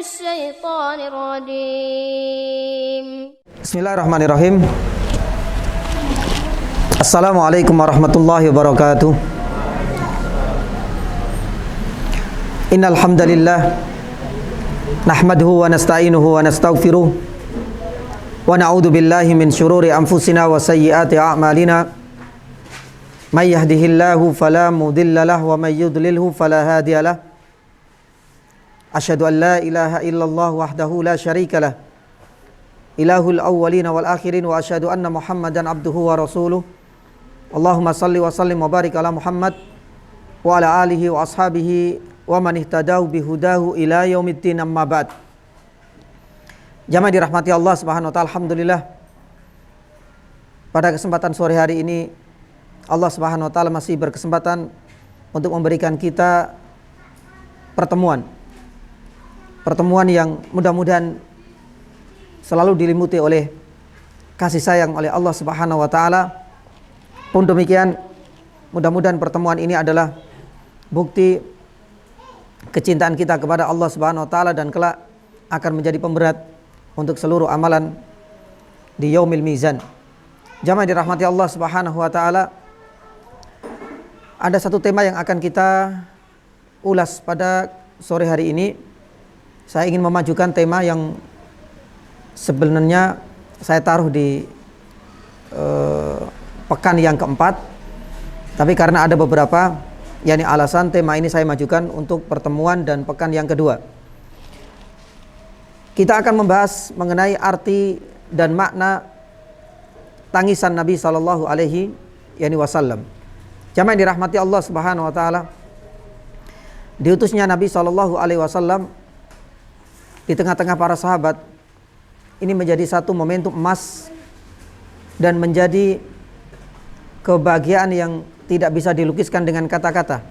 الشيطان الرجيم. بسم الله الرحمن الرحيم. السلام عليكم ورحمة الله وبركاته. إن الحمد لله نحمده ونستعينه ونستغفره ونعوذ بالله من شرور أنفسنا وسيئات أعمالنا. من يهده الله فلا مضل له ومن يضلله فلا هادي له. أشهد أن لا إله إلا الله وحده لا شريك له إله الأولين والآخرين وأشهد أن محمدا عبده ورسوله. اللهم صل وسلم وبارك على محمد وعلى آله وأصحابه ومن اهتدوا بهداه إلى يوم الدين. أما بعد. Jamaah dirahmati Allah Subhanahu wa taala, alhamdulillah. Pada kesempatan sore hari ini Allah Subhanahu wa taala masih berkesempatan untuk memberikan kita pertemuan yang mudah-mudahan selalu diliputi oleh kasih sayang oleh Allah Subhanahu wa taala. Pun demikian, mudah-mudahan pertemuan ini adalah bukti kecintaan kita kepada Allah Subhanahu wa taala dan kelak akan menjadi pemberat untuk seluruh amalan di yaumil mizan. Jamaah dirahmati Allah Subhanahu wa taala, ada satu tema yang akan kita ulas pada sore hari ini. Saya ingin memajukan tema yang sebenarnya saya taruh di pekan yang keempat, tapi karena ada beberapa alasan, tema ini saya majukan untuk pertemuan dan pekan yang kedua. Kita akan membahas mengenai arti dan makna tangisan Nabi sallallahu alaihi wasallam. Jamaah yang dirahmati Allah Subhanahu wa taala, diutusnya Nabi sallallahu alaihi wasallam di tengah-tengah para sahabat ini menjadi satu momentum emas dan menjadi kebahagiaan yang tidak bisa dilukiskan dengan kata-kata.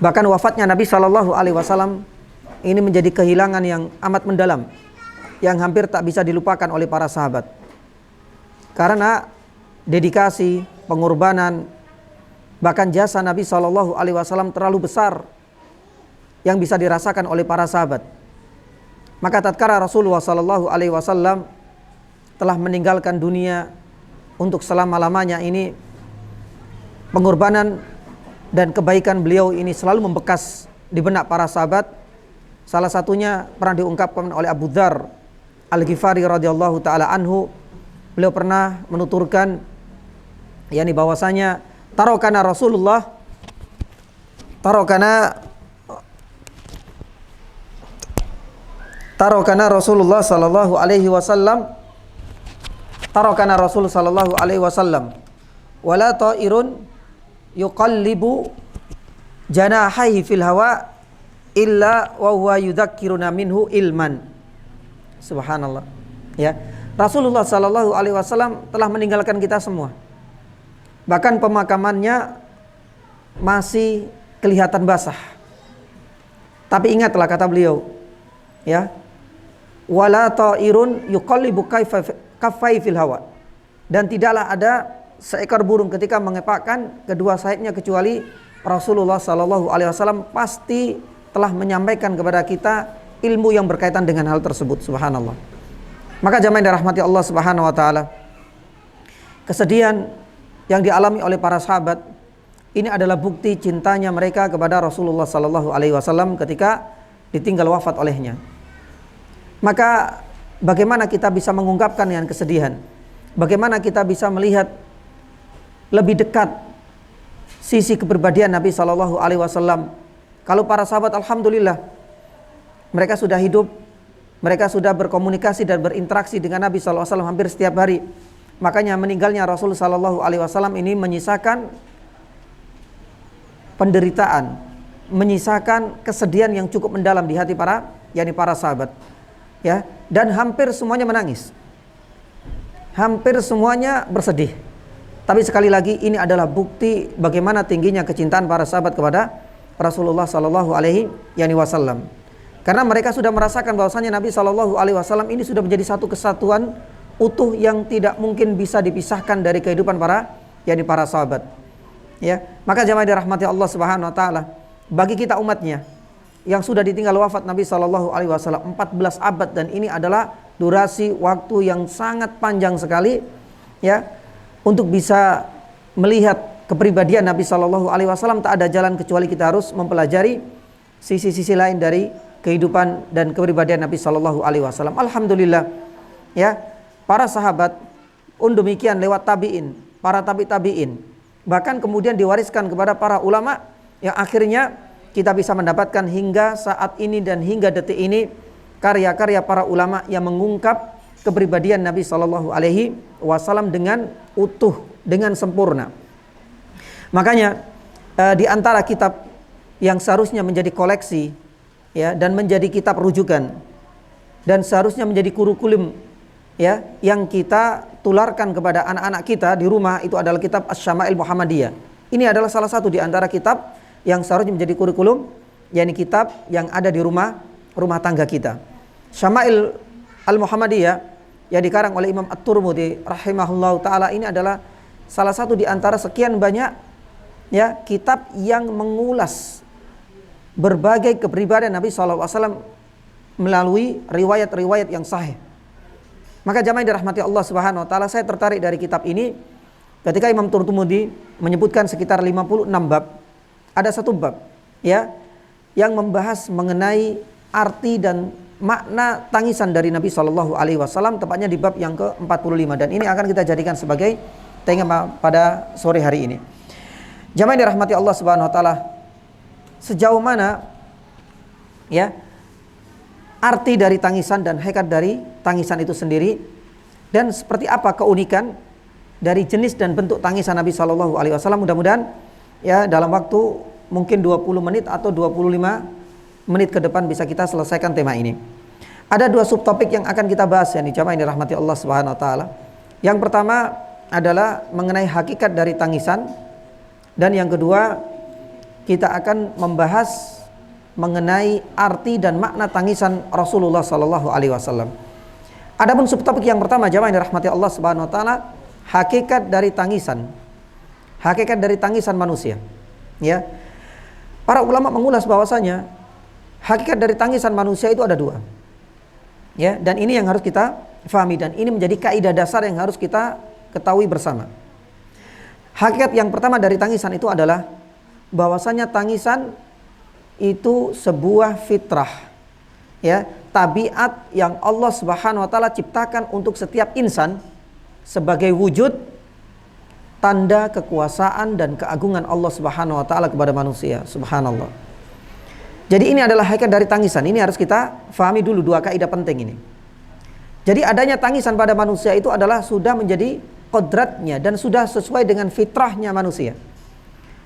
Bahkan wafatnya Nabi sallallahu alaihi wasallam ini menjadi kehilangan yang amat mendalam, yang hampir tak bisa dilupakan oleh para sahabat. Karena dedikasi, pengorbanan, bahkan jasa Nabi SAW terlalu besar yang bisa dirasakan oleh para sahabat. Maka tatkala Rasulullah SAW telah meninggalkan dunia untuk selama-lamanya ini, pengorbanan dan kebaikan beliau ini selalu membekas di benak para sahabat. Salah satunya pernah diungkapkan oleh Abu Dzar Al-Ghifari radhiyallahu taala anhu. Beliau pernah menuturkan bahwasanya tarokana Rasulullah sallallahu alaihi wasallam wala ta'irun yuqallibu janahaihi fil hawa illa wa huwa yudzakkiruna minhu ilman. Subhanallah. Ya, Rasulullah sallallahu alaihi wasallam telah meninggalkan kita semua. Bahkan pemakamannya masih kelihatan basah. Tapi ingatlah kata beliau, ya, wala ta'irun yuqallibu kaffai fil hawa. Dan tidaklah ada seekor burung ketika mengepakkan kedua sayapnya kecuali Rasulullah sallallahu alaihi wasallam pasti telah menyampaikan kepada kita ilmu yang berkaitan dengan hal tersebut. Subhanallah. Maka jamaah yang dirahmati Allah Subhanahu wa taala, kesedihan yang dialami oleh para sahabat ini adalah bukti cintanya mereka kepada Rasulullah sallallahu alaihi wasallam ketika ditinggal wafat olehnya. Maka bagaimana kita bisa mengungkapkan dengan kesedihan? Bagaimana kita bisa melihat lebih dekat sisi kepribadian Nabi sallallahu alaihi wasallam? Kalau para sahabat alhamdulillah mereka sudah hidup, mereka sudah berkomunikasi dan berinteraksi dengan Nabi sallallahu alaihi wasallam hampir setiap hari. Makanya meninggalnya Rasul sallallahu alaihi wasallam ini menyisakan penderitaan, menyisakan kesedihan yang cukup mendalam di hati para sahabat. Ya, dan hampir semuanya menangis. Hampir semuanya bersedih. Tapi sekali lagi ini adalah bukti bagaimana tingginya kecintaan para sahabat kepada Rasulullah sallallahu alaihi wasallam. Karena mereka sudah merasakan bahwasanya Nabi sallallahu alaihi wasallam ini sudah menjadi satu kesatuan utuh yang tidak mungkin bisa dipisahkan dari kehidupan para sahabat. Ya, maka jamaah dirahmati Allah Subhanahu wa taala, bagi kita umatnya, yang sudah ditinggal wafat Nabi Shallallahu Alaihi Wasallam 14 abad, dan ini adalah durasi waktu yang sangat panjang sekali ya untuk bisa melihat kepribadian Nabi Shallallahu Alaihi Wasallam. Tak ada jalan kecuali kita harus mempelajari sisi-sisi lain dari kehidupan dan kepribadian Nabi Shallallahu Alaihi Wasallam. Alhamdulillah ya, para sahabat demikian lewat tabiin, para tabiin, bahkan kemudian diwariskan kepada para ulama yang akhirnya kita bisa mendapatkan hingga saat ini dan hingga detik ini karya-karya para ulama yang mengungkap kepribadian Nabi Shallallahu Alaihi Wasallam dengan utuh, dengan sempurna. Makanya di antara kitab yang seharusnya menjadi koleksi ya dan menjadi kitab rujukan dan seharusnya menjadi kurikulum ya yang kita tularkan kepada anak-anak kita di rumah, itu adalah kitab Asy-Syama'il Muhammadiyah. Ini adalah salah satu di antara kitab yang seharusnya menjadi kurikulum, yakni kitab yang ada di rumah tangga kita. Syama'il Al-Muhammadiyah yang dikarang oleh Imam At-Tirmidzi rahimahullahu taala ini adalah salah satu di antara sekian banyak ya kitab yang mengulas berbagai kepribadian Nabi SAW melalui riwayat-riwayat yang sahih. Maka jamaah yang dirahmati Allah Subhanahu wa taala, saya tertarik dari kitab ini ketika Imam Tirmidzi menyebutkan sekitar 56 bab. Ada satu bab ya yang membahas mengenai arti dan makna tangisan dari Nabi Shallallahu Alaihi Wasallam, tepatnya di bab yang ke-45, dan ini akan kita jadikan sebagai tema pada sore hari ini. Jamaah yang dirahmati Allah Subhanahu Wa Taala, sejauh mana ya arti dari tangisan dan hakikat dari tangisan itu sendiri, dan seperti apa keunikan dari jenis dan bentuk tangisan Nabi Shallallahu Alaihi Wasallam. Mudah-mudahan ya dalam waktu mungkin 20 menit atau 25 menit ke depan bisa kita selesaikan tema ini. Ada dua subtopik yang akan kita bahas ya jamaah yang dirahmati Allah Subhanahu wa taala. Yang pertama adalah mengenai hakikat dari tangisan, dan yang kedua kita akan membahas mengenai arti dan makna tangisan Rasulullah sallallahu alaihi wasallam. Adapun subtopik yang pertama jamaah yang dirahmati Allah Subhanahu wa taala, hakikat dari tangisan. Hakikat dari tangisan manusia. Ya. Para ulama mengulas bahwasanya hakikat dari tangisan manusia itu ada dua. Ya, dan ini yang harus kita fahami, dan ini menjadi kaidah dasar yang harus kita ketahui bersama. Hakikat yang pertama dari tangisan itu adalah bahwasanya tangisan itu sebuah fitrah. Ya, tabiat yang Allah Subhanahu wa taala ciptakan untuk setiap insan sebagai wujud tanda kekuasaan dan keagungan Allah Subhanahu wa taala kepada manusia. Subhanallah. Jadi ini adalah hakikat dari tangisan. Ini harus kita fahami dulu dua kaidah penting ini. Jadi adanya tangisan pada manusia itu adalah sudah menjadi kodratnya dan sudah sesuai dengan fitrahnya manusia.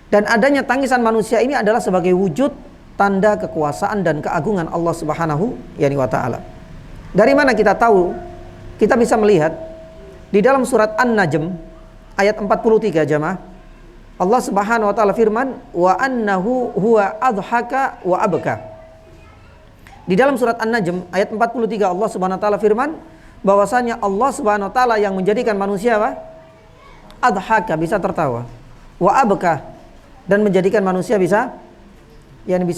Dan adanya tangisan manusia ini adalah sebagai wujud tanda kekuasaan dan keagungan Allah Subhanahu wa taala. Dari mana kita tahu? Kita bisa melihat di dalam surat An-Najm ayat 43 jamaah. Allah Subhanahu wa taala firman, wa annahu huwa adhaka wa abka. Di dalam surat An-Najm ayat 43 Allah Subhanahu wa taala firman bahwasanya Allah Subhanahu wa taala yang menjadikan manusia apa? Adhaka, bisa tertawa, wa abka, dan menjadikan manusia bisa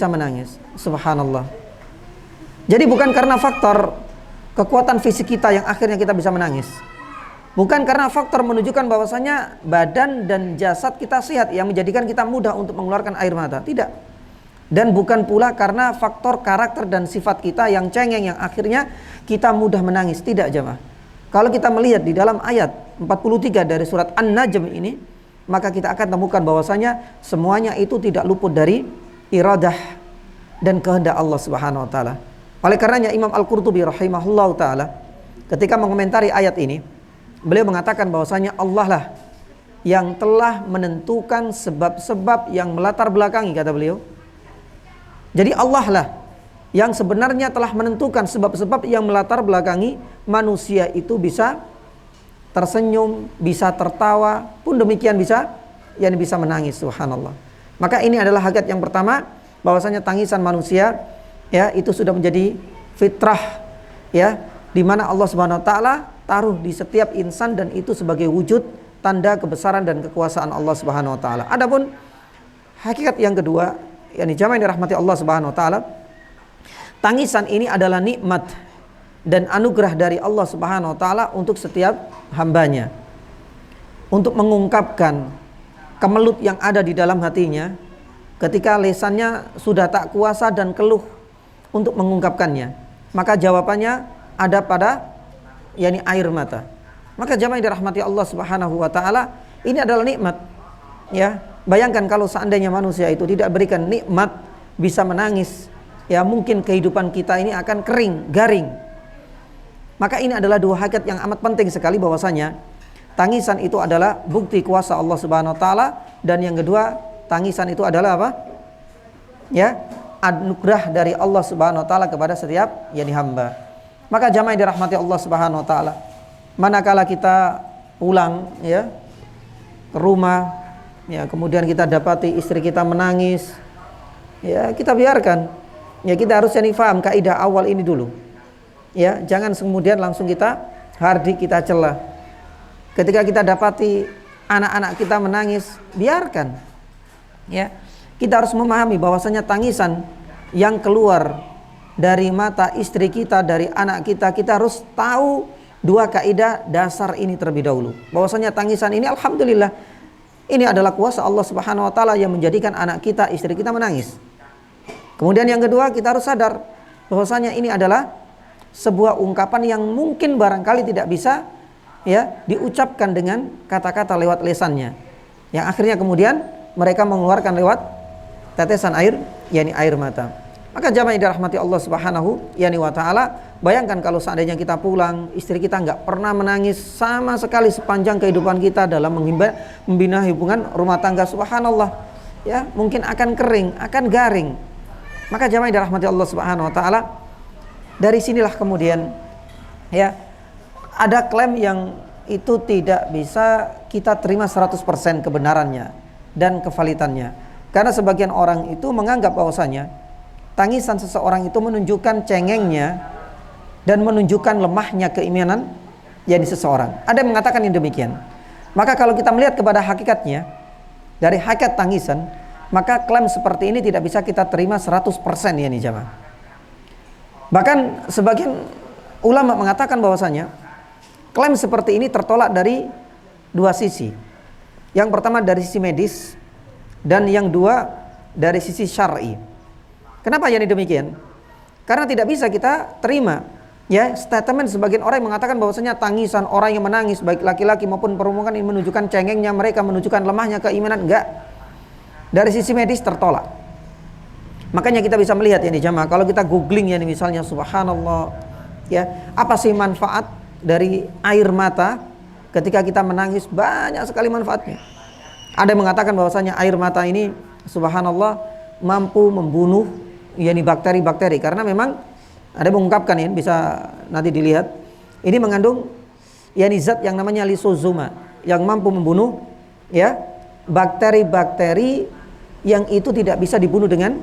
menangis. Subhanallah. Jadi bukan karena faktor kekuatan fisik kita yang akhirnya kita bisa menangis. Bukan karena faktor menunjukkan bahwasanya badan dan jasad kita sehat yang menjadikan kita mudah untuk mengeluarkan air mata. Tidak. Dan bukan pula karena faktor karakter dan sifat kita yang cengeng yang akhirnya kita mudah menangis. Tidak jemaah. Kalau kita melihat di dalam ayat 43 dari surat An-Najm ini, maka kita akan temukan bahwasanya semuanya itu tidak luput dari iradah dan kehendak Allah Subhanahu wa taala. Oleh karenanya Imam Al-Qurtubi rahimahullahu taala ketika mengomentari ayat ini, beliau mengatakan bahwasanya Allah lah yang telah menentukan sebab-sebab yang melatar belakangi, kata beliau. Jadi Allah lah yang sebenarnya telah menentukan sebab-sebab yang melatar belakangi manusia itu bisa tersenyum, bisa tertawa, pun demikian bisa menangis. Subhanallah. Maka ini adalah hakikat yang pertama, bahwasanya tangisan manusia ya itu sudah menjadi fitrah ya, di mana Allah Subhanahu wa taala taruh di setiap insan, dan itu sebagai wujud tanda kebesaran dan kekuasaan Allah Subhanahu wa taala. Adapun hakikat yang kedua, yakni jamaah yang dirahmati Allah Subhanahu wa taala, tangisan ini adalah nikmat dan anugerah dari Allah Subhanahu wa taala untuk setiap hambanya, untuk mengungkapkan kemelut yang ada di dalam hatinya ketika lisannya sudah tak kuasa dan keluh untuk mengungkapkannya. Maka jawabannya ada pada yakni air mata. Maka jamaah yang dirahmati Allah Subhanahu wa taala, ini adalah nikmat. Ya, bayangkan kalau seandainya manusia itu tidak berikan nikmat bisa menangis, ya mungkin kehidupan kita ini akan kering, garing. Maka ini adalah dua hakikat yang amat penting sekali, bahwasanya tangisan itu adalah bukti kuasa Allah Subhanahu wa taala, dan yang kedua, tangisan itu adalah apa? Ya, anugerah dari Allah Subhanahu wa taala kepada setiap yakni hamba. Maka jamaah yang dirahmati Allah Subhanahu wa taala, manakala kita pulang ya ke rumah, ya kemudian kita dapati istri kita menangis, ya kita biarkan. Ya kita harus yakni paham kaidah awal ini dulu. Ya, jangan kemudian langsung kita hardik, kita celah. Ketika kita dapati anak-anak kita menangis, biarkan. Ya, kita harus memahami bahwasanya tangisan yang keluar dari mata istri kita, dari anak kita, kita harus tahu dua kaidah dasar ini terlebih dahulu. Bahwasanya tangisan ini alhamdulillah ini adalah kuasa Allah Subhanahu wa taala yang menjadikan anak kita, istri kita menangis. Kemudian yang kedua, kita harus sadar bahwasanya ini adalah sebuah ungkapan yang mungkin barangkali tidak bisa ya diucapkan dengan kata-kata lewat lisannya, yang akhirnya kemudian mereka mengeluarkan lewat tetesan air, yakni air mata. Maka jamaah yang dirahmati Allah Subhanahu wa taala, bayangkan kalau seandainya kita pulang, istri kita nggak pernah menangis sama sekali sepanjang kehidupan kita dalam membina hubungan rumah tangga, subhanallah, ya mungkin akan kering, akan garing. Maka jamaah yang dirahmati Allah Subhanahu wa taala, dari sinilah kemudian ya ada klaim yang itu tidak bisa kita terima 100% kebenarannya dan kevalitannya. Karena sebagian orang itu menganggap bahwasanya tangisan seseorang itu menunjukkan cengengnya dan menunjukkan lemahnya keimanan yakni seseorang. Ada yang mengatakan yang demikian. Maka kalau kita melihat kepada hakikatnya, dari hakikat tangisan, maka klaim seperti ini tidak bisa kita terima 100% yakni jamaah. Bahkan sebagian ulama mengatakan bahwasanya klaim seperti ini tertolak dari dua sisi. Yang pertama dari sisi medis, dan yang dua dari sisi syar'i. Kenapa yang demikian? Karena tidak bisa kita terima ya statement sebagian orang yang mengatakan bahwasanya tangisan orang yang menangis baik laki-laki maupun perempuan ini menunjukkan cengengnya mereka, menunjukkan lemahnya keimanan. Enggak. Dari sisi medis tertolak. Makanya kita bisa melihat ya nih jamaah, kalau kita googling ya nih misalnya, subhanallah ya, apa sih manfaat dari air mata ketika kita menangis? Banyak sekali manfaatnya. Ada yang mengatakan bahwasanya air mata ini subhanallah mampu membunuh yakni bakteri-bakteri, karena memang ada yang mengungkapkan ya, bisa nanti dilihat, ini mengandung yakni zat yang namanya lisozoma yang mampu membunuh ya bakteri-bakteri yang itu tidak bisa dibunuh dengan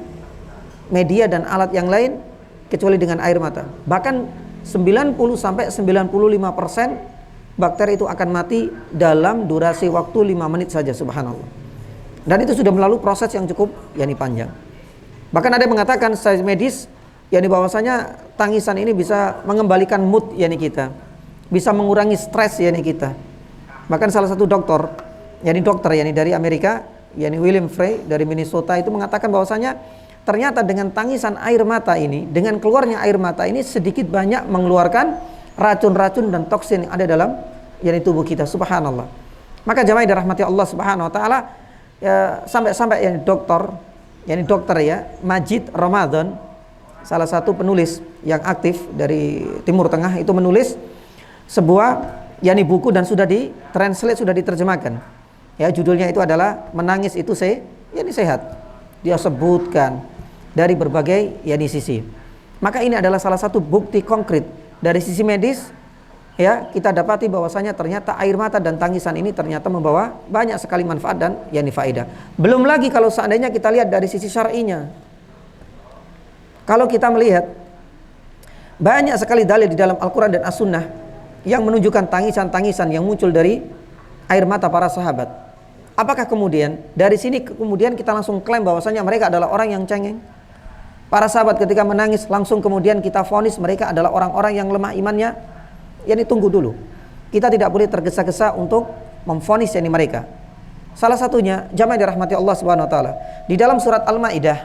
media dan alat yang lain kecuali dengan air mata. Bahkan 90-95% bakteri itu akan mati dalam durasi waktu 5 menit saja, subhanallah. Dan itu sudah melalui proses yang cukup yakni panjang. Bahkan ada yang mengatakan secara medis yakni bahwasanya tangisan ini bisa mengembalikan mood yakni kita, bisa mengurangi stres yakni kita. Bahkan salah satu dokter yakni dari Amerika, yakni William Frey dari Minnesota, itu mengatakan bahwasanya ternyata dengan tangisan air mata ini, dengan keluarnya air mata ini sedikit banyak mengeluarkan racun-racun dan toksin yang ada dalam yakni tubuh kita, subhanallah. Maka jamaah yang dirahmati Allah Subhanahu wa taala, ya, sampai yakni dokter ya Majid Ramadan, salah satu penulis yang aktif dari Timur Tengah, itu menulis sebuah yakni buku dan sudah ditranslate, sudah diterjemahkan. Ya, judulnya itu adalah Menangis itu yakni sehat. Dia sebutkan dari berbagai yakni sisi. Maka ini adalah salah satu bukti konkret dari sisi medis ya, kita dapati bahwasanya ternyata air mata dan tangisan ini ternyata membawa banyak sekali manfaat dan yakni faedah. Belum lagi kalau seandainya kita lihat dari sisi syar'inya. Kalau kita melihat banyak sekali dalil di dalam Al-Qur'an dan As-Sunnah yang menunjukkan tangisan-tangisan yang muncul dari air mata para sahabat. Apakah kemudian dari sini kemudian kita langsung klaim bahwasanya mereka adalah orang yang cengeng? Para sahabat ketika menangis langsung kemudian kita vonis mereka adalah orang-orang yang lemah imannya. Yani tunggu dulu. Kita tidak boleh tergesa-gesa untuk memvonis yani mereka. Salah satunya jamaah dirahmati Allah Subhanahu wa taala. Di dalam surat Al-Maidah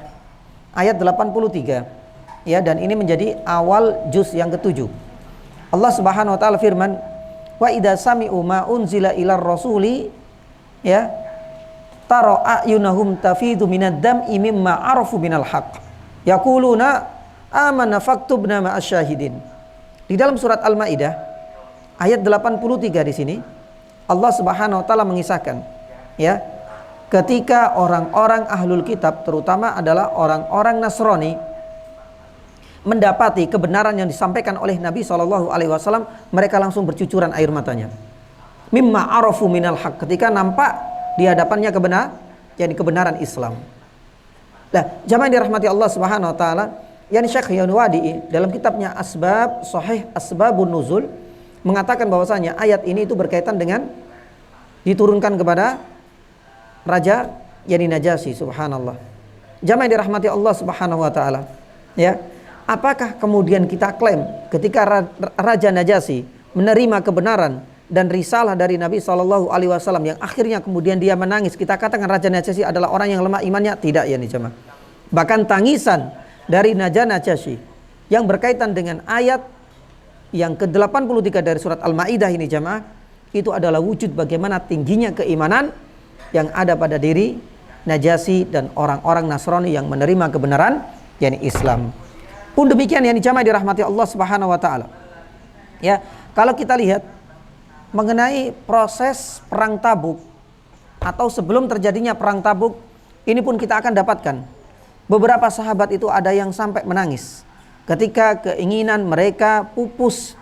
ayat 83 ya, dan ini menjadi awal juz yang ke-7. Allah Subhanahu wa taala firman, "Wa idza sami'u ma unzila ilar rasuli" ya, "tara a'yunahum tafidu minad dam'i mimma 'arafu minal haqq. Yaquluna amanna faktubna ma'asy syahidin." Di dalam surat Al-Maidah ayat 83 di sini Allah Subhanahu wa taala mengisahkan ya, ketika orang-orang ahlul kitab terutama adalah orang-orang Nasrani mendapati kebenaran yang disampaikan oleh Nabi SAW, mereka langsung bercucuran air matanya. Mimma arafu minal haq, ketika nampak di hadapannya kebenaran Islam. Nah, jamaah dirahmati Allah Subhanahu wa taala, yani Syekh Yanwadi dalam kitabnya Asbabun Nuzul mengatakan bahwasanya ayat ini itu berkaitan dengan diturunkan kepada Raja yani Najasyi, subhanallah. Jamaah dirahmati Allah Subhanahu wa taala, ya. Apakah kemudian kita klaim ketika Raja Najasyi menerima kebenaran dan risalah dari Nabi SAW yang akhirnya kemudian dia menangis, kita katakan Raja Najasyi adalah orang yang lemah imannya? Tidak ya nih jemaah. Bahkan tangisan dari Raja Najasyi yang berkaitan dengan ayat yang ke-83 dari surat Al-Maidah ini jemaah, itu adalah wujud bagaimana tingginya keimanan yang ada pada diri Najasyi dan orang-orang Nasrani yang menerima kebenaran yakni Islam. Pun demikian yang jamaah dirahmati Allah Subhanahu wa taala. Ya, kalau kita lihat mengenai proses perang Tabuk atau sebelum terjadinya perang Tabuk, ini pun kita akan dapatkan beberapa sahabat itu ada yang sampai menangis ketika keinginan mereka pupus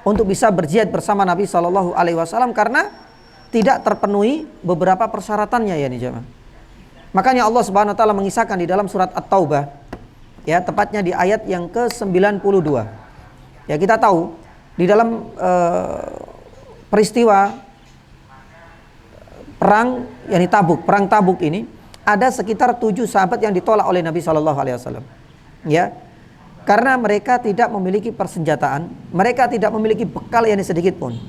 untuk bisa berjihad bersama Nabi SAW karena tidak terpenuhi beberapa persyaratannya ya nih jamaah. Makanya Allah Subhanahu wa taala mengisahkan di dalam surat At-Taubah, ya, tepatnya di ayat yang ke-92. Ya, kita tahu di dalam peristiwa perang yakni Tabuk, perang Tabuk ini ada sekitar 7 sahabat yang ditolak oleh Nabi SAW. Ya, karena mereka tidak memiliki persenjataan, mereka tidak memiliki bekal yang sedikit pun.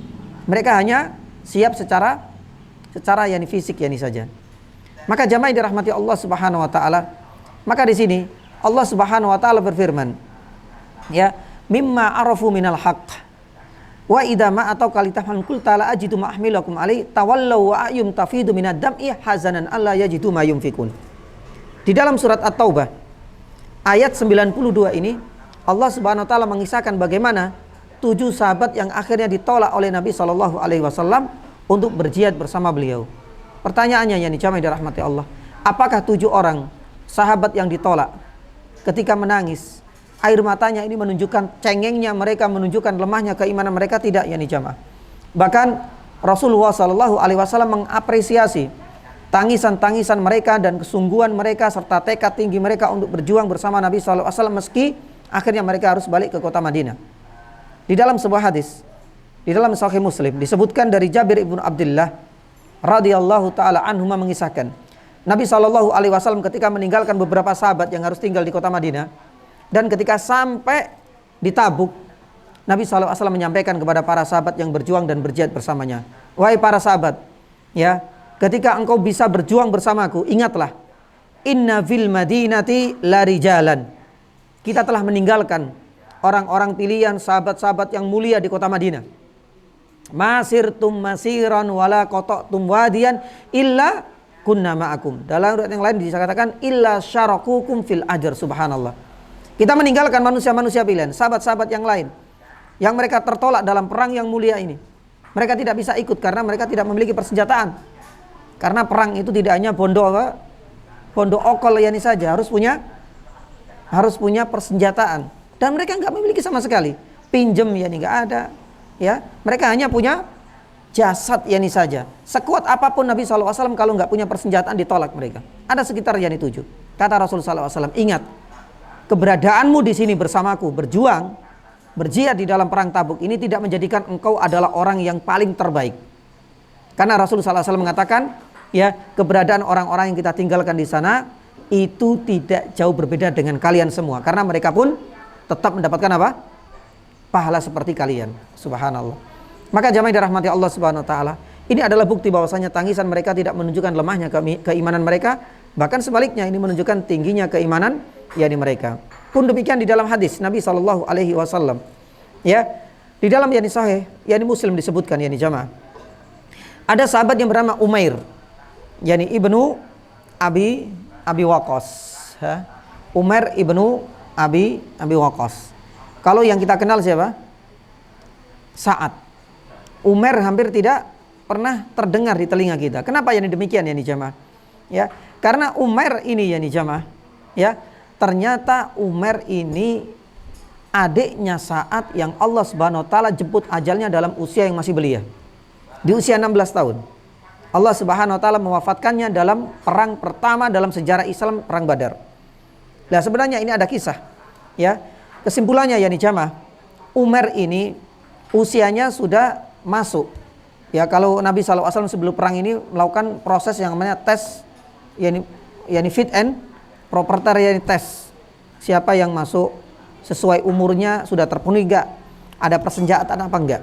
Mereka hanya siap secara yakni fisik yakni saja. Maka jamaah dirahmati Allah Subhanahu wa taala, maka di sini Allah Subhanahu wa taala berfirman, ya, mimma arafu minal haqq wa idza ma atau kalitahman qul ta'ala ajidu ma ahmilakum alai tawallau wa ayum tafidu minad dam'i hazanan alla yajidu ma yunfikun. Di dalam surat At-Taubah ayat 92 ini Allah Subhanahu wa taala mengisahkan bagaimana 7 sahabat yang akhirnya ditolak oleh Nabi SAW untuk berjihad bersama beliau. Pertanyaannya yang jamaah dirahmati Allah, apakah 7 orang sahabat yang ditolak ketika menangis air matanya ini menunjukkan cengengnya mereka, menunjukkan lemahnya keimanan mereka? Tidak ya nih jamaah. Bahkan Rasulullah SAW mengapresiasi tangisan-tangisan mereka dan kesungguhan mereka serta tekad tinggi mereka untuk berjuang bersama Nabi SAW meski akhirnya mereka harus balik ke kota Madinah. Di dalam sebuah hadis di dalam Sahih Muslim disebutkan dari Jabir ibnu Abdullah radhiyallahu taala anhuma mengisahkan, Nabi SAW ketika meninggalkan beberapa sahabat yang harus tinggal di kota Madinah, dan ketika sampai di Tabuk, Nabi SAW menyampaikan kepada para sahabat yang berjuang dan berjihad bersamanya, wahai para sahabat, ya, ketika engkau bisa berjuang bersamaku, ingatlah, inna fil madinati la rijalan, kita telah meninggalkan orang-orang pilihan, sahabat-sahabat yang mulia di kota Madinah. Masirtum masiran wala qata'tum wadiyan illa kunna ma'akum. Dalam ayat yang lain dikatakan illa syarakukum fil ajr, subhanallah. Kita meninggalkan manusia-manusia pilihan, sahabat-sahabat yang lain yang mereka tertolak dalam perang yang mulia ini. Mereka tidak bisa ikut karena mereka tidak memiliki persenjataan. Karena perang itu tidak hanya bondo okol yani saja, harus punya persenjataan. Dan mereka nggak memiliki sama sekali. Pinjem yani nggak ada. Ya, mereka hanya punya jasad yani saja. Sekuat apapun Nabi SAW kalau nggak punya persenjataan ditolak mereka. Ada sekitar yani 7. Kata Rasulullah SAW, ingat, keberadaanmu di sini bersamaku berjuang, berjihad di dalam perang Tabuk ini tidak menjadikan engkau adalah orang yang paling terbaik. Karena Rasulullah SAW mengatakan, ya, keberadaan orang-orang yang kita tinggalkan di sana itu tidak jauh berbeda dengan kalian semua, karena mereka pun tetap mendapatkan apa? Pahala seperti kalian. Subhanallah. Maka jamaah dirahmati Allah Subhanahu wa taala, ini adalah bukti bahwasanya tangisan mereka tidak menunjukkan lemahnya keimanan mereka, bahkan sebaliknya ini menunjukkan tingginya keimanan yakni mereka. Pun demikian di dalam hadis Nabi sallallahu alaihi wasallam, ya, di dalam yakni sahih yakni Muslim disebutkan yakni jamaah, ada sahabat yang bernama Umair yakni ibnu Abi Waqqas, ya. Umair ibnu Abi Waqqas. Kalau yang kita kenal siapa? Sa'ad. Umair hampir tidak pernah terdengar di telinga kita. Kenapa yakni demikian yakni jamaah? Ya, karena Umair ini yakni jamaah, ya, ternyata Umair ini adiknya Sa'ad yang Allah Subhanahu wa taala jemput ajalnya dalam usia yang masih belia. Di usia 16 tahun. Allah Subhanahu wa taala mewafatkannya dalam perang pertama dalam sejarah Islam, perang Badar. Nah, sebenarnya ini ada kisah, ya. Kesimpulannya yakni jamaah, Umair ini usianya sudah masuk. Ya, kalau Nabi SAW sebelum perang ini melakukan proses yang namanya tes, yakni fit and proper test. Siapa yang masuk sesuai umurnya, sudah terpenuhi enggak? Ada persenjataan apa enggak?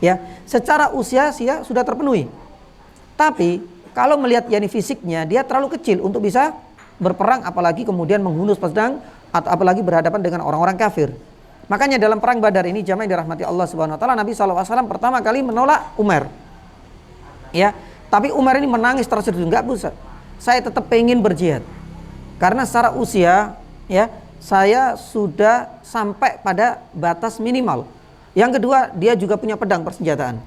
Ya, secara usia sudah terpenuhi. Tapi kalau melihat yakni fisiknya, dia terlalu kecil untuk bisa berperang, apalagi kemudian menghunus pedang atau apalagi berhadapan dengan orang-orang kafir. Makanya dalam perang Badar ini jamaah yang dirahmati Allah Subhanahu wa taala, Nabi SAW pertama kali menolak Umair. Ya, tapi Umair ini menangis terseduh, enggak bisa. Saya tetap pengen berjihad. Karena secara usia, ya, saya sudah sampai pada batas minimal. Yang kedua, dia juga punya pedang persenjataan.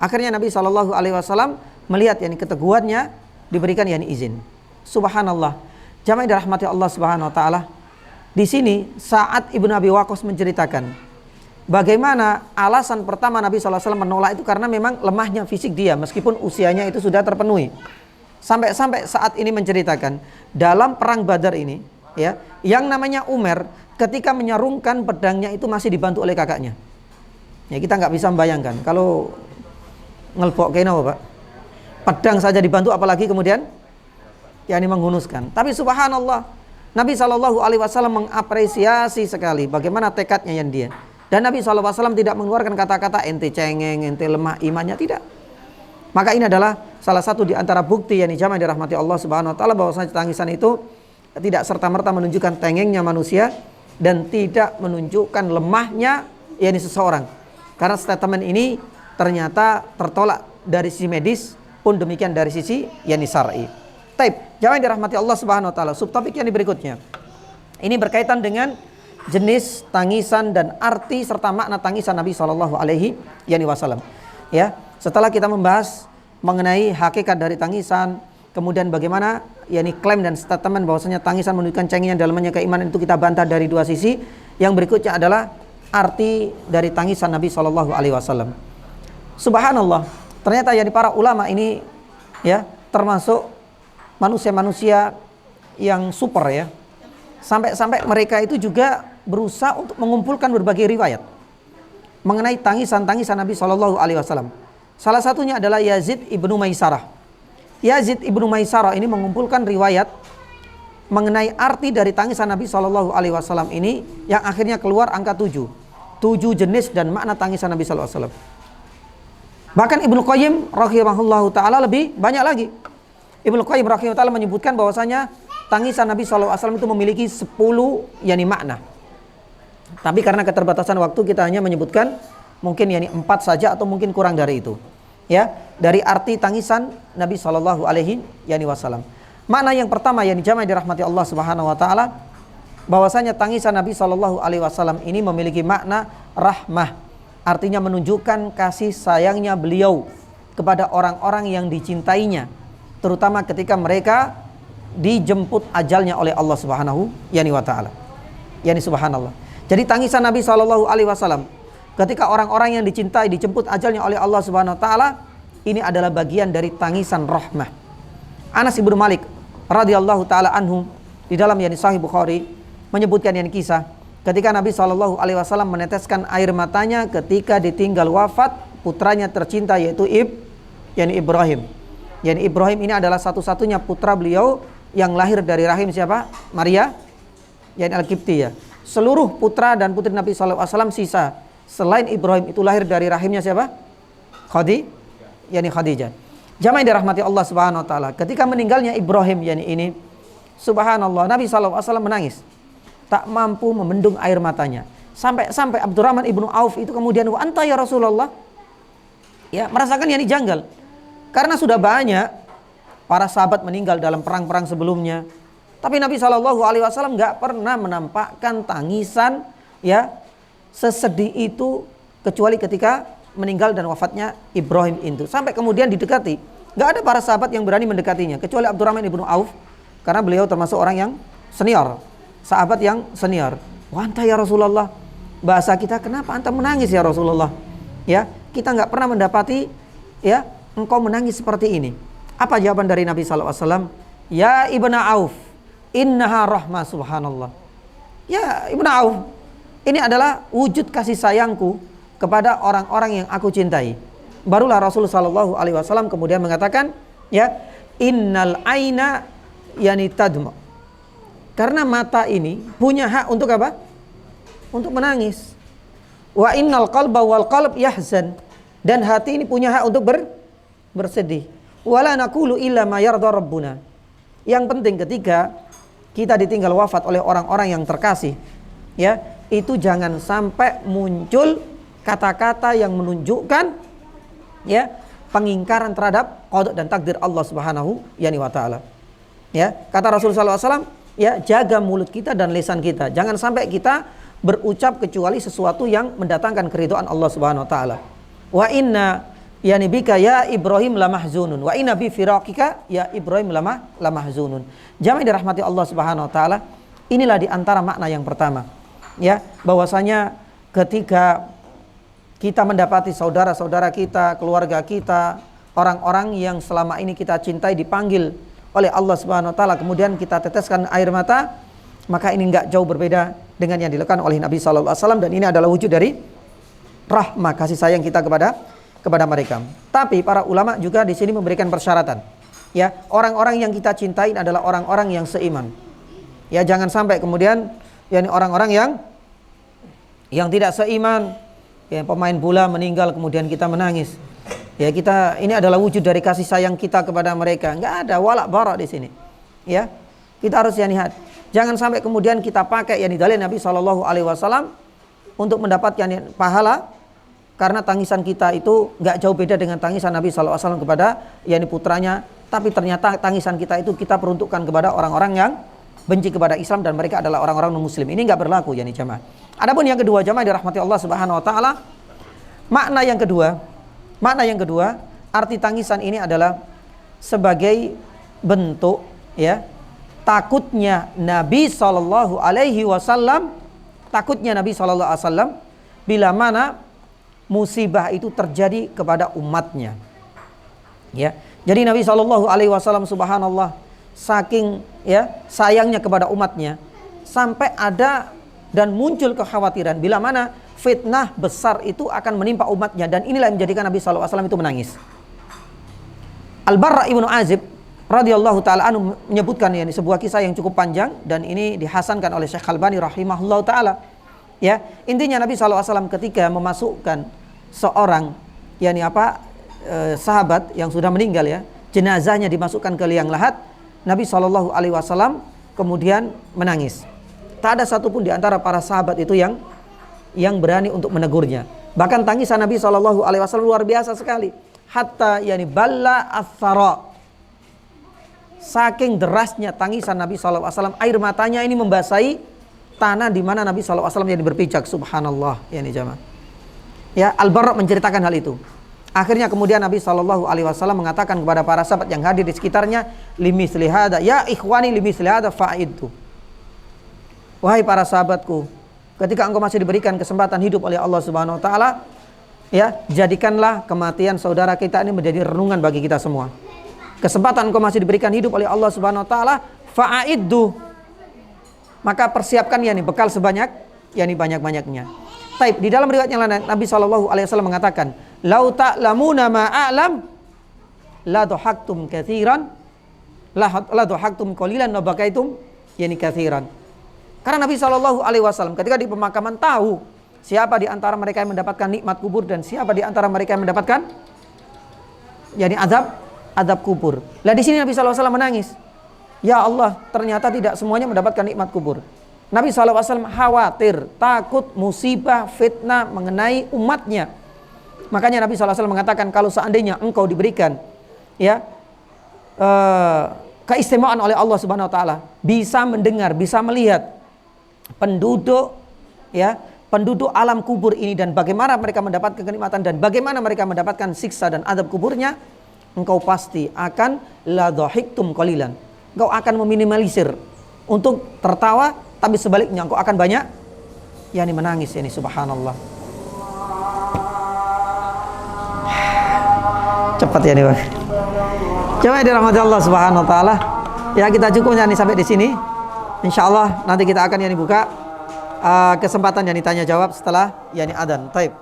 Akhirnya Nabi SAW melihat yakni keteguhannya, diberikan yakni izin. Subhanallah. Jamaah yang dirahmati Allah Subhanahu wa taala. Di sini Sa'ad ibnu Abi Waqqas menceritakan bagaimana alasan pertama Nabi SAW menolak itu karena memang lemahnya fisik dia meskipun usianya itu sudah terpenuhi. Sampai saat ini menceritakan dalam perang Badar ini, ya, yang namanya Umar ketika menyarungkan pedangnya itu masih dibantu oleh kakaknya. Ya, kita nggak bisa membayangkan kalau ngelpok kayak apa, Pak. Pedang saja dibantu, apalagi kemudian yakni menghunuskan. Tapi subhanallah, Nabi SAW mengapresiasi sekali bagaimana tekadnya yang dia. Dan Nabi SAW tidak mengeluarkan kata-kata ente cengeng, ente lemah imannya, tidak. Maka ini adalah salah satu di antara bukti yang jamaah dirahmati Allah Subhanahu wa taala bahwasanya tangisan itu tidak serta-merta menunjukkan tengengnya manusia dan tidak menunjukkan lemahnya yakni seseorang. Karena statement ini ternyata tertolak dari sisi medis, pun demikian dari sisi yakni syar'i. Taib, jamaah yang dirahmati Allah Subhanahu wa taala. Subtopik yang berikutnya. Ini berkaitan dengan jenis tangisan dan arti serta makna tangisan Nabi sallallahu alaihi wasallam. Ya, setelah kita membahas mengenai hakikat dari tangisan, kemudian bagaimana yakni klaim dan statement bahwasanya tangisan menunjukkan cengengnya dalamnya keimanan, itu kita bantah dari dua sisi. Yang berikutnya adalah arti dari tangisan Nabi sallallahu alaihi wasallam. Subhanallah, ternyata yakni para ulama ini, ya, termasuk manusia-manusia yang super, ya. Sampai mereka itu juga berusaha untuk mengumpulkan berbagai riwayat mengenai tangisan-tangisan Nabi Shallallahu Alaihi Wasallam. Salah satunya adalah Yazid ibnu Maisarah. Yazid ibnu Maisarah ini mengumpulkan riwayat mengenai arti dari tangisan Nabi Shallallahu Alaihi Wasallam ini, yang akhirnya keluar angka 7 jenis dan makna tangisan Nabi Shallallahu Alaihi Wasallam. Bahkan Ibnu Qayyim rahimahullahu taala lebih banyak lagi. Ibnu Qayyim rahimahullahu taala menyebutkan bahwasanya tangisan Nabi SAW itu memiliki 10 yakni makna. Tapi karena keterbatasan waktu kita hanya menyebutkan mungkin yakni 4 saja atau mungkin kurang dari itu. Ya, dari arti tangisan Nabi SAW yakni wasallam. Makna yang pertama yang jamaah dirahmati Allah Subhanahu wa taala, bahwasanya tangisan Nabi SAW ini memiliki makna rahmah. Artinya menunjukkan kasih sayangnya beliau kepada orang-orang yang dicintainya, terutama ketika mereka dijemput ajalnya oleh Allah Subhanahu wa taala. Yani subhanallah. Jadi tangisan Nabi SAW ketika orang-orang yang dicintai dijemput ajalnya oleh Allah Subhanahu wa taala, ini adalah bagian dari tangisan rahmah. Anas ibnu Malik radhiyallahu taala anhu di dalam yani Sahih Bukhari menyebutkan yang kisah ketika Nabi SAW meneteskan air matanya ketika ditinggal wafat putranya tercinta, yaitu Ibrahim. Yani Ibrahim ini adalah satu-satunya putra beliau yang lahir dari rahim siapa? Maria yakni Al-Qibtiyah. Seluruh putra dan putri Nabi sallallahu alaihi wasallam sisa selain Ibrahim itu lahir dari rahimnya siapa? Khadijah. Jamaah yang dirahmati Allah Subhanahu wa taala. Ketika meninggalnya Ibrahim ini subhanallah, Nabi sallallahu alaihi wasallam menangis. Tak mampu membendung air matanya. Sampai Abdurrahman ibnu Auf itu kemudian, "Wa anta ya Rasulullah?" Ya, merasakan ini janggal. Karena sudah banyak para sahabat meninggal dalam perang-perang sebelumnya. Tapi Nabi sallallahu alaihi wasallam enggak pernah menampakkan tangisan ya sesedih itu kecuali ketika meninggal dan wafatnya Ibrahim itu. Sampai kemudian didekati. Enggak ada para sahabat yang berani mendekatinya kecuali Abdurrahman ibnu Auf karena beliau termasuk orang yang senior, sahabat yang senior. "Wa anta ya Rasulullah." Bahasa kita, kenapa anta menangis ya Rasulullah? Ya, kita enggak pernah mendapati ya engkau menangis seperti ini. Apa jawaban dari Nabi sallallahu alaihi wasallam? "Ya Ibnu Auf, innaha rahmah." Subhanallah. Ya Ibnu Auf, ini adalah wujud kasih sayangku kepada orang-orang yang aku cintai. Barulah Rasul sallallahu alaihi wasallam kemudian mengatakan, ya, innal aina yani tadma. Karena mata ini punya hak untuk apa? Untuk menangis. Wa innal qalba wal qalb yahzan. Dan hati ini punya hak untuk bersedih. Wala naqulu illa ma yarda rabbuna. Yang penting ketika kita ditinggal wafat oleh orang-orang yang terkasih, ya, itu jangan sampai muncul kata-kata yang menunjukkan ya pengingkaran terhadap qada dan takdir Allah Subhanahu wa taala. Ya, kata Rasulullah SAW, ya, jaga mulut kita dan lisan kita. Jangan sampai kita berucap kecuali sesuatu yang mendatangkan keridhaan Allah Subhanahu wa taala. Wa inna yani bika ya Ibrahim lamahzunun wa inna bi firaqika ya Ibrahim lamahzunun. Jamaah dirahmati Allah Subhanahu wa taala, inilah di antara makna yang pertama. Ya, bahwasanya ketika kita mendapati saudara-saudara kita, keluarga kita, orang-orang yang selama ini kita cintai dipanggil oleh Allah Subhanahu wa taala, kemudian kita teteskan air mata, maka ini enggak jauh berbeda dengan yang dilakukan oleh Nabi sallallahu alaihi wasallam, dan ini adalah wujud dari rahmah kasih sayang kita kepada mereka. Tapi para ulama juga di sini memberikan persyaratan. Ya, orang-orang yang kita cintai adalah orang-orang yang seiman. Ya, jangan sampai kemudian yakni orang-orang yang tidak seiman, ya, pemain bola meninggal kemudian kita menangis. Ya, kita ini adalah wujud dari kasih sayang kita kepada mereka. Enggak ada walak barak di sini. Ya. Kita harus lihat. Jangan sampai kemudian kita pakai dalil Nabi sallallahu alaihi wasallam untuk mendapatkan pahala. Karena tangisan kita itu enggak jauh beda dengan tangisan Nabi sallallahu alaihi wasallam kepada putranya, tapi ternyata tangisan kita itu kita peruntukkan kepada orang-orang yang benci kepada Islam dan mereka adalah orang-orang non-muslim. Ini enggak berlaku jamaah. Adapun yang kedua, jamaah dirahmati Allah Subhanahu wa taala, makna yang kedua, arti tangisan ini adalah sebagai bentuk ya takutnya Nabi sallallahu alaihi wasallam, bila mana musibah itu terjadi kepada umatnya. Ya. Jadi Nabi sallallahu alaihi wasallam subhanallah saking ya sayangnya kepada umatnya sampai ada dan muncul kekhawatiran bila mana fitnah besar itu akan menimpa umatnya, dan inilah yang menjadikan Nabi sallallahu alaihi wasallam itu menangis. Al-Barra ibnu Azib radhiyallahu taala anhu menyebutkan sebuah kisah yang cukup panjang, dan ini dihasankan oleh Syekh Albani rahimahullahu taala. Ya, intinya Nabi sallallahu alaihi wasallam ketika memasukkan seorang sahabat yang sudah meninggal, ya, jenazahnya dimasukkan ke liang lahat, Nabi sallallahu alaihi wasallam kemudian menangis. Tak ada satupun di antara para sahabat itu yang berani untuk menegurnya. Bahkan tangisan Nabi sallallahu alaihi wasallam luar biasa sekali. Hatta balla athara. Saking derasnya tangisan Nabi sallallahu alaihi wasallam, air matanya ini membasahi tanah di mana Nabi sallallahu alaihi wasallam berpijak. Subhanallah, jamaah. Ya, Al-Barra menceritakan hal itu. Akhirnya kemudian Nabi sallallahu alaihi wasallam mengatakan kepada para sahabat yang hadir di sekitarnya, limisli hada, ya ikhwani limisli hada fa'idtu. Wahai para sahabatku, ketika engkau masih diberikan kesempatan hidup oleh Allah Subhanahu wa taala, ya, jadikanlah kematian saudara kita ini menjadi renungan bagi kita semua. Kesempatan engkau masih diberikan hidup oleh Allah Subhanahu wa taala, fa'idtu. Maka persiapkan bekal sebanyak banyak-banyaknya. Taib, di dalam riwayat yang lain Nabi sallallahu alaihi wasallam mengatakan, "Lau ta'lamuna ma a'lam la dhahaktum katsiran la dhahaktum qalilan wa bakaitum yani katsiran. Karena Nabi Shallallahu alaihi wasallam ketika di pemakaman tahu siapa di antara mereka yang mendapatkan nikmat kubur dan siapa di antara mereka yang mendapatkan yani azab kubur. Lah di sini Nabi Shallallahu alaihi wasallam menangis. Ya Allah, ternyata tidak semuanya mendapatkan nikmat kubur. Nabi SAW khawatir, takut musibah, fitnah mengenai umatnya. Makanya Nabi SAW mengatakan kalau seandainya engkau diberikan ya keistimewaan oleh Allah Subhanahu Wa Taala, bisa mendengar, bisa melihat penduduk alam kubur ini dan bagaimana mereka mendapatkan kenikmatan dan bagaimana mereka mendapatkan siksa dan azab kuburnya, engkau pasti akan la dhahiktum qalilan. Engkau akan meminimalisir untuk tertawa. Tapi sebaliknya engkau akan banyak yakni menangis ini subhanallah. Cepat ya nih Bang. Coba dirahmati Allah Subhanahu wa taala. Ya kita cukup yakni sampai di sini. Insyaallah nanti kita akan yakni buka kesempatan yakni tanya jawab setelah yakni adzan. Taib.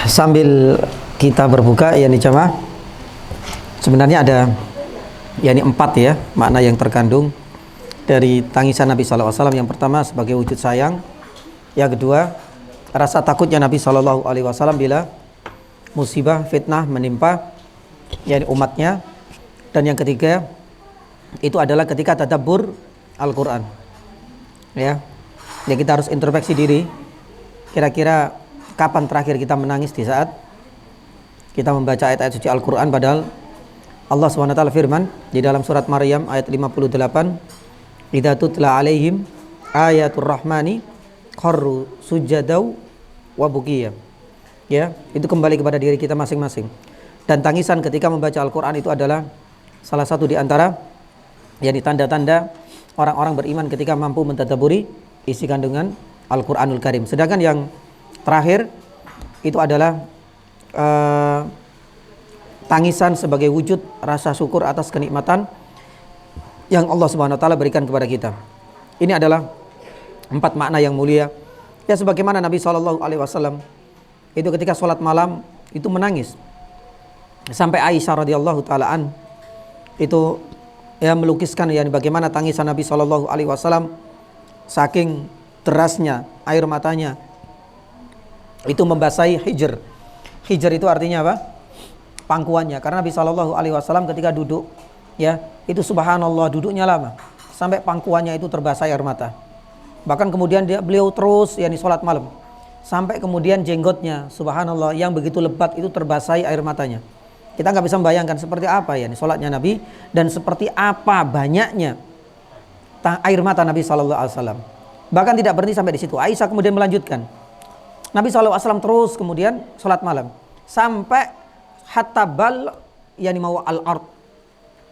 Sambil kita berbuka yakni jamaah. Sebenarnya ada yakni 4 ya makna yang terkandung dari tangisan Nabi SAW. Yang pertama sebagai wujud sayang, yang kedua rasa takutnya Nabi SAW bila musibah fitnah menimpa yakni umatnya, dan yang ketiga itu adalah ketika tadabbur Al-Quran ya kita harus introspeksi diri, kira-kira kapan terakhir kita menangis di saat kita membaca ayat-ayat suci Al-Quran. Padahal Allah SWT firman di dalam surat Maryam ayat 58, idza tutla alaihim ayatul rahmani kharru sujadau wa bukiya. Ya, itu kembali kepada diri kita masing-masing. Dan tangisan ketika membaca Al-Qur'an itu adalah salah satu di antara yakni tanda-tanda orang-orang beriman ketika mampu mentadabburi isi kandungan Al-Qur'anul Karim. Sedangkan yang terakhir itu adalah tangisan sebagai wujud rasa syukur atas kenikmatan yang Allah Subhanahu wa taala berikan kepada kita. Ini adalah 4 makna yang mulia. Ya sebagaimana Nabi Shallallahu alaihi wasallam itu ketika sholat malam itu menangis. Sampai Aisyah radhiyallahu taala itu ya melukiskan ya bagaimana tangisan Nabi Shallallahu alaihi wasallam saking derasnya air matanya itu membasahi hijr. Hijr itu artinya apa? Pangkuannya. Karena Nabi Shallallahu alaihi wasallam ketika duduk ya itu subhanallah duduknya lama sampai pangkuannya itu terbasahi air mata. Bahkan kemudian beliau terus yakni sholat malam sampai kemudian jenggotnya subhanallah yang begitu lebat itu terbasahi air matanya. Kita nggak bisa membayangkan seperti apa yakni sholatnya Nabi dan seperti apa banyaknya air mata Nabi SAW. Bahkan tidak berhenti sampai di situ. Aisyah kemudian melanjutkan, Nabi SAW terus kemudian sholat malam sampai hatta bal yakni mau al-ard,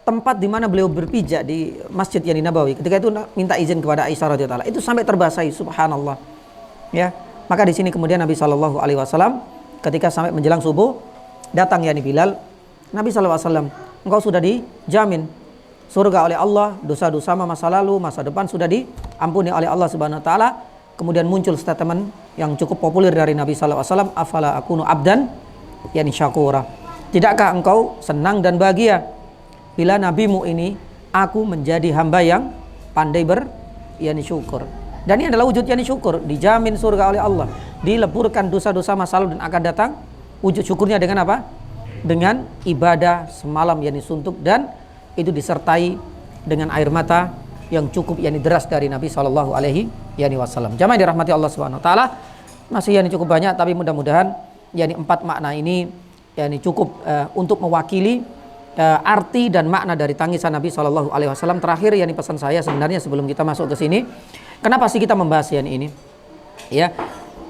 tempat di mana beliau berpijak di Masjid yakni Nabawi. Ketika itu minta izin kepada Aisyah radhiyallahu anha, itu sampai terbasahi subhanallah. Ya, maka di sini kemudian Nabi Shallallahu alaihi wasallam ketika sampai menjelang subuh datang yakni Bilal. Nabi Shallallahu alaihi wasallam, engkau sudah dijamin surga oleh Allah, dosa-dosa masa lalu, masa depan sudah diampuni oleh Allah Subhanahu wa taala. Kemudian muncul statement yang cukup populer dari Nabi Shallallahu alaihi wasallam, afala akunu abdan yakni syakura. Tidakkah engkau senang dan bahagia bila nabimu ini aku menjadi hamba yang pandai yakni syukur. Dan ini adalah wujud yakni syukur, dijamin surga oleh Allah, dileburkan dosa-dosa masa lalu dan akan datang. Wujud syukurnya dengan apa? Dengan ibadah semalam yakni suntuk, dan itu disertai dengan air mata yang cukup yakni deras dari Nabi Shallallahu alaihi wasallam. Jamaah dirahmati Allah Subhanahu wa taala, masih yakni cukup banyak tapi mudah-mudahan yakni 4 makna ini yakni cukup untuk mewakili arti dan makna dari tangisan Nabi Shallallahu alaihi wasallam. Terakhir yakni pesan saya sebenarnya sebelum kita masuk ke sini, kenapa sih kita membahas yakni ini? Ya,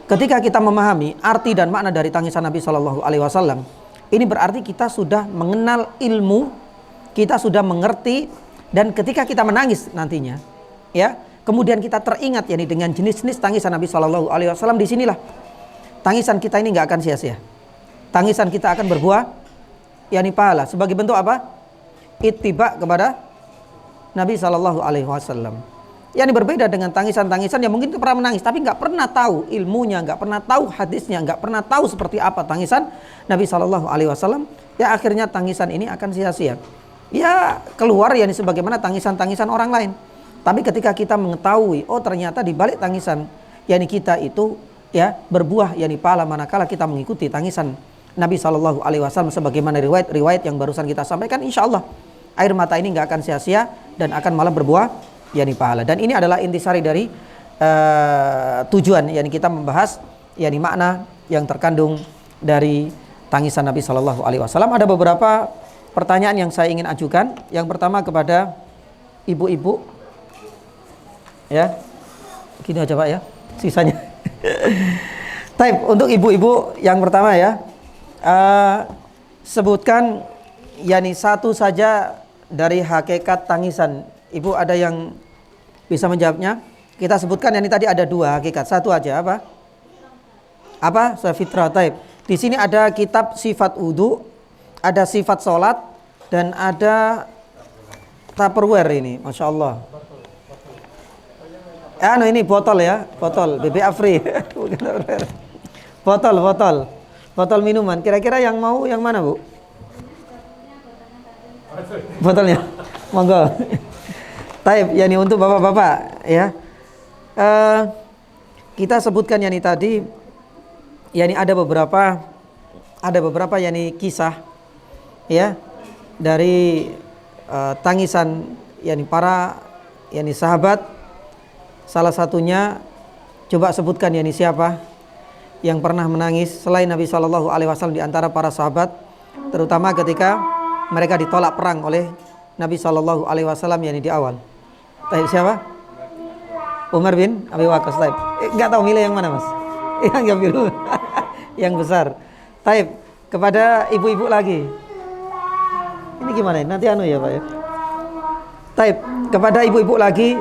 ketika kita memahami arti dan makna dari tangisan Nabi Shallallahu alaihi wasallam, ini berarti kita sudah mengenal ilmu, kita sudah mengerti, dan ketika kita menangis nantinya, ya, kemudian kita teringat yakni dengan jenis-jenis tangisan Nabi Shallallahu alaihi wasallam, disinilah tangisan kita ini nggak akan sia-sia. Tangisan kita akan berbuah yakni pahala sebagai bentuk apa? Ittiba kepada Nabi Shallallahu alaihi wasallam. Yakni berbeda dengan tangisan-tangisan yang mungkin pernah menangis tapi nggak pernah tahu ilmunya, nggak pernah tahu hadisnya, nggak pernah tahu seperti apa tangisan Nabi Shallallahu alaihi wasallam. Ya akhirnya tangisan ini akan sia-sia. ya keluar yani sebagaimana tangisan-tangisan orang lain. Tapi ketika kita mengetahui, oh ternyata di balik tangisan yani kita itu ya berbuah yani pahala manakala kita mengikuti tangisan Nabi Shallallahu Alaihi Wasallam sebagaimana riwayat yang barusan kita sampaikan, insya Allah air mata ini nggak akan sia-sia dan akan malah berbuah yani pahala. Dan ini adalah intisari dari tujuan yani kita membahas yani makna yang terkandung dari tangisan Nabi Shallallahu Alaihi Wasallam. Ada beberapa pertanyaan yang saya ingin ajukan. Yang pertama kepada ibu-ibu, ya, gini aja Pak ya, sisanya. Taib, untuk ibu-ibu yang pertama ya, sebutkan yani satu saja dari hakikat tangisan. Ibu ada yang bisa menjawabnya? Kita sebutkan yani tadi ada dua hakikat, satu aja apa? Apa? Fitrah. Taib. Di sini ada kitab sifat wudu, ada sifat sholat, dan ada Tupperware ini, masya Allah. Ini botol ya, botol BBA free, botol minuman. Kira-kira yang mau yang mana Bu? Botolnya, monggo. Taib, yani untuk bapak-bapak ya. Kita sebutkan yani tadi, yani ada beberapa yani kisah ya dari tangisan yani para yani sahabat. Salah satunya coba sebutkan yani siapa yang pernah menangis selain Nabi Shallallahu Alaihi Wasallam di antara para sahabat, terutama ketika mereka ditolak perang oleh Nabi Shallallahu Alaihi Wasallam yani di awal. Taib, siapa? Umar bin Abi Waqqas. Taib. Enggak tahu milih yang mana Mas? Yang biru. Yang besar. Taib, kepada ibu-ibu lagi. Ini gimana? Nanti ya Pak ya. Taib, kepada ibu-ibu lagi.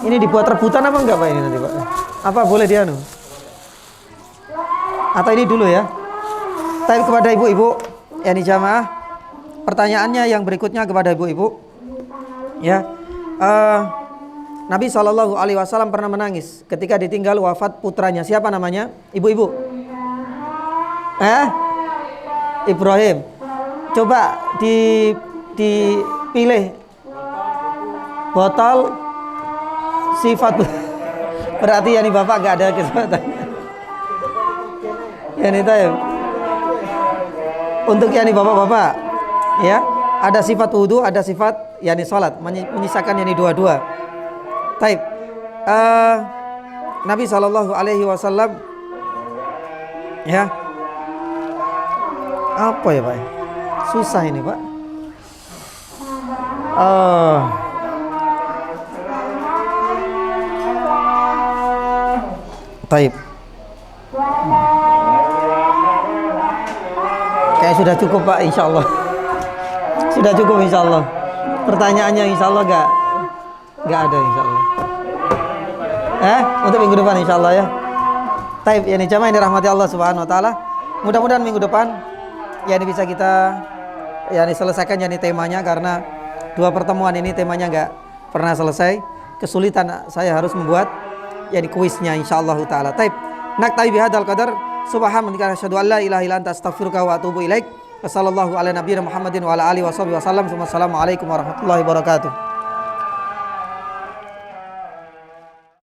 Ini dibuat rebutan apa enggak Pak ini nanti Pak? Apa boleh Atau ini dulu ya? Taib, kepada ibu-ibu yani jamaah. Pertanyaannya yang berikutnya kepada ibu-ibu. Ya, Nabi Shallallahu Alaihi Wasallam pernah menangis ketika ditinggal wafat putranya. Siapa namanya? Ibu-ibu? Ibrahim. Coba dipilih botol sifat. Berarti yani bapak nggak ada kesempatan. Yani taib. Untuk yani bapak-bapak, ya. Ada sifat wudu, ada sifat yani salat, menyisakan yani dua-dua. Taib. Nabi Shallallahu Alaihi Wasallam, ya. Apa ya Pak? Susah ini Pak. Taib. Kayak sudah cukup Pak, insya Allah. Sudah cukup insya Allah. Pertanyaannya insya Allah nggak ada insya Allah. Untuk minggu depan insya Allah ya. Taib, yani jamaah yang dirahmati Allah Subhanahu Wa Taala. Mudah-mudahan minggu depan yani bisa kita yani selesaikan yani temanya, karena dua pertemuan ini temanya nggak pernah selesai. Kesulitan saya harus membuat yani kuisnya insya Allah Taala. Taib. Naktabi bihadzal qadar. Subhanaka asyhadu an la ilaha illa anta astaghfiruka wa atubu ilaik. Wassallallahu ala nabiyina Muhammadin wa ala alihi wasallam. Wassalamualaikum warahmatullahi wabarakatuh.